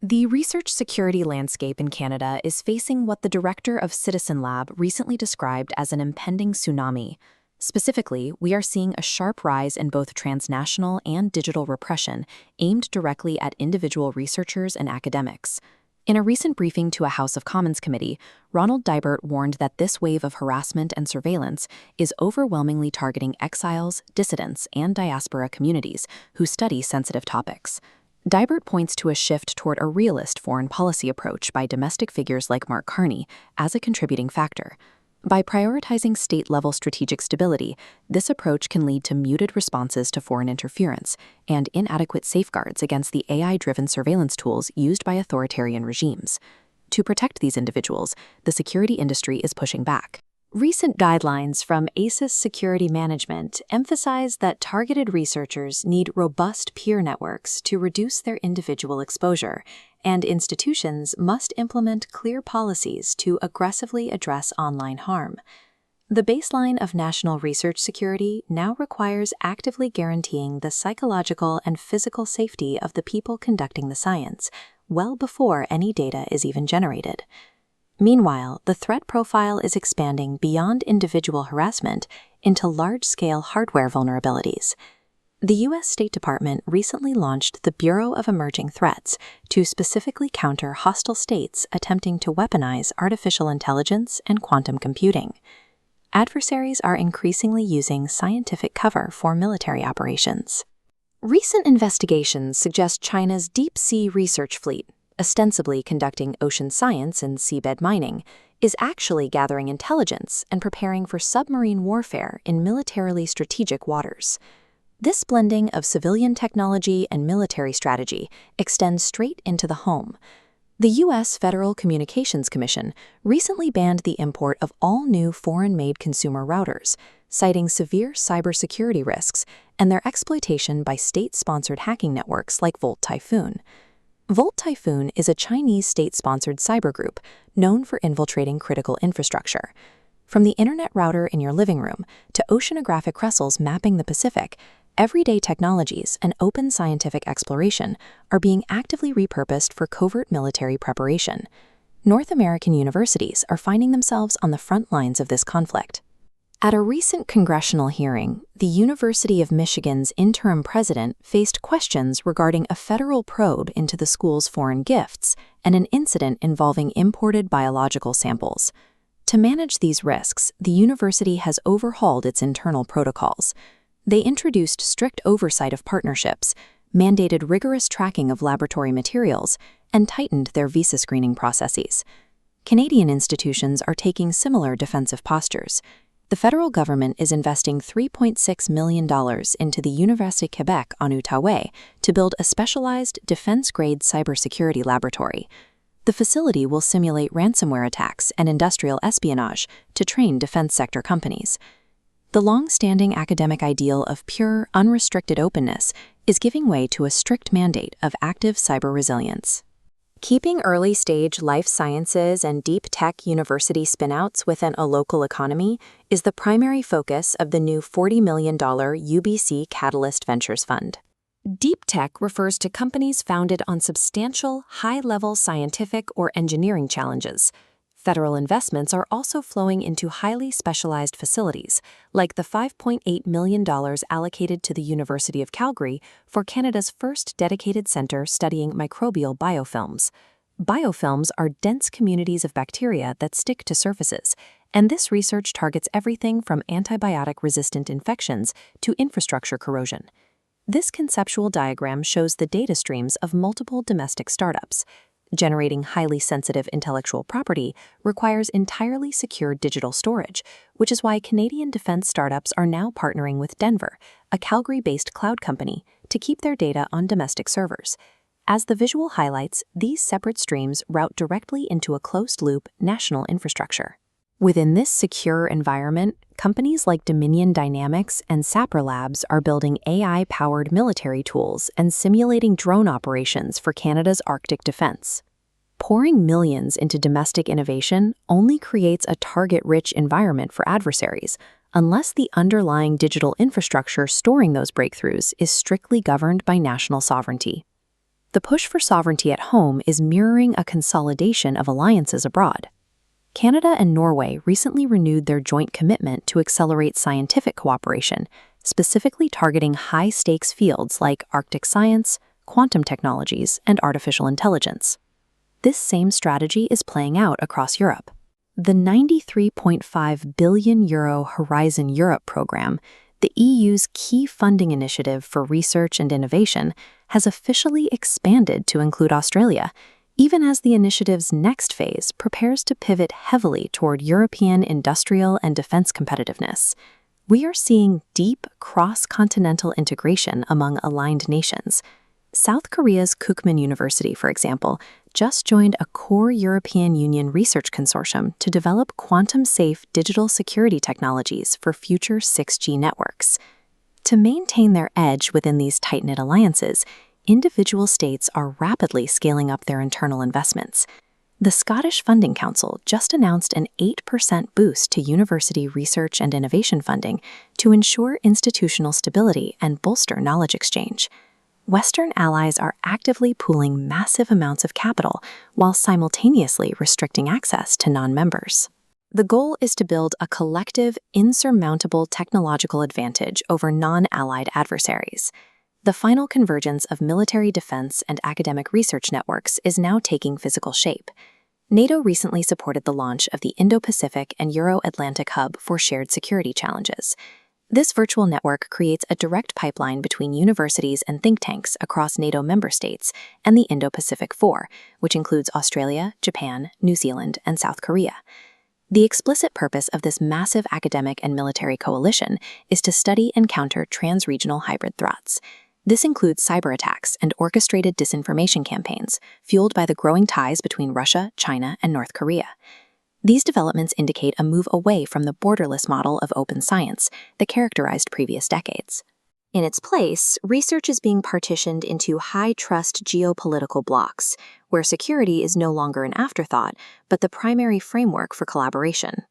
The research security landscape in Canada is facing what the director of Citizen Lab recently described as an impending tsunami. Specifically, we are seeing a sharp rise in both transnational and digital repression aimed directly at individual researchers and academics. In a recent briefing to a House of Commons committee, Ronald Dibert warned that this wave of harassment and surveillance is overwhelmingly targeting exiles, dissidents, and diaspora communities who study sensitive topics. Dibert points to a shift toward a realist foreign policy approach by domestic figures like Mark Carney as a contributing factor. By prioritizing state-level strategic stability, this approach can lead to muted responses to foreign interference and inadequate safeguards against the AI-driven surveillance tools used by authoritarian regimes. To protect these individuals, the security industry is pushing back. Recent guidelines from ACES Security Management emphasize that targeted researchers need robust peer networks to reduce their individual exposure, and institutions must implement clear policies to aggressively address online harm. The baseline of national research security now requires actively guaranteeing the psychological and physical safety of the people conducting the science, well before any data is even generated. Meanwhile, the threat profile is expanding beyond individual harassment into large-scale hardware vulnerabilities. The U.S. State Department recently launched the Bureau of Emerging Threats to specifically counter hostile states attempting to weaponize artificial intelligence and quantum computing. Adversaries are increasingly using scientific cover for military operations. Recent investigations suggest China's deep-sea research fleet, ostensibly conducting ocean science and seabed mining, is actually gathering intelligence and preparing for submarine warfare in militarily strategic waters. This blending of civilian technology and military strategy extends straight into the home. The U.S. Federal Communications Commission recently banned the import of all new foreign-made consumer routers, citing severe cybersecurity risks and their exploitation by state-sponsored hacking networks like Volt Typhoon. Volt Typhoon is a Chinese state-sponsored cyber group known for infiltrating critical infrastructure. From the internet router in your living room to oceanographic vessels mapping the Pacific, everyday technologies and open scientific exploration are being actively repurposed for covert military preparation. North American universities are finding themselves on the front lines of this conflict. At a recent congressional hearing, the University of Michigan's interim president faced questions regarding a federal probe into the school's foreign gifts and an incident involving imported biological samples. To manage these risks, the university has overhauled its internal protocols. They introduced strict oversight of partnerships, mandated rigorous tracking of laboratory materials, and tightened their visa screening processes. Canadian institutions are taking similar defensive postures. The federal government is investing $3.6 million into the Université Québec en Outaouais to build a specialized defense-grade cybersecurity laboratory. The facility will simulate ransomware attacks and industrial espionage to train defense sector companies. The long-standing academic ideal of pure, unrestricted openness is giving way to a strict mandate of active cyber resilience. Keeping early-stage life sciences and deep tech university spinouts within a local economy is the primary focus of the new $40 million UBC Catalyst Ventures Fund. Deep tech refers to companies founded on substantial, high-level scientific or engineering challenges. Federal investments are also flowing into highly specialized facilities, like the $5.8 million allocated to the University of Calgary for Canada's first dedicated centre studying microbial biofilms. Biofilms are dense communities of bacteria that stick to surfaces, and this research targets everything from antibiotic-resistant infections to infrastructure corrosion. This conceptual diagram shows the data streams of multiple domestic startups. Generating highly sensitive intellectual property requires entirely secure digital storage, which is why Canadian defense startups are now partnering with Denver, a Calgary-based cloud company, to keep their data on domestic servers. As the visual highlights, these separate streams route directly into a closed-loop national infrastructure. Within this secure environment, companies like Dominion Dynamics and Sapper Labs are building AI-powered military tools and simulating drone operations for Canada's Arctic defense. Pouring millions into domestic innovation only creates a target-rich environment for adversaries, unless the underlying digital infrastructure storing those breakthroughs is strictly governed by national sovereignty. The push for sovereignty at home is mirroring a consolidation of alliances abroad. Canada and Norway recently renewed their joint commitment to accelerate scientific cooperation, specifically targeting high-stakes fields like Arctic science, quantum technologies, and artificial intelligence. This same strategy is playing out across Europe. The €93.5 billion Horizon Europe program, the EU's key funding initiative for research and innovation, has officially expanded to include Australia, even as the initiative's next phase prepares to pivot heavily toward European industrial and defense competitiveness. We are seeing deep cross-continental integration among aligned nations. South Korea's Kookmin University, for example, just joined a core European Union research consortium to develop quantum-safe digital security technologies for future 6G networks. To maintain their edge within these tight-knit alliances, individual states are rapidly scaling up their internal investments. The Scottish Funding Council just announced an 8% boost to university research and innovation funding to ensure institutional stability and bolster knowledge exchange. Western allies are actively pooling massive amounts of capital while simultaneously restricting access to non-members. The goal is to build a collective, insurmountable technological advantage over non-allied adversaries. The final convergence of military defense and academic research networks is now taking physical shape. NATO recently supported the launch of the Indo-Pacific and Euro-Atlantic Hub for Shared Security Challenges. This virtual network creates a direct pipeline between universities and think tanks across NATO member states and the Indo-Pacific Four, which includes Australia, Japan, New Zealand, and South Korea. The explicit purpose of this massive academic and military coalition is to study and counter trans-regional hybrid threats. This includes cyber attacks and orchestrated disinformation campaigns, fueled by the growing ties between Russia, China, and North Korea. These developments indicate a move away from the borderless model of open science that characterized previous decades. In its place, research is being partitioned into high-trust geopolitical blocks, where security is no longer an afterthought, but the primary framework for collaboration.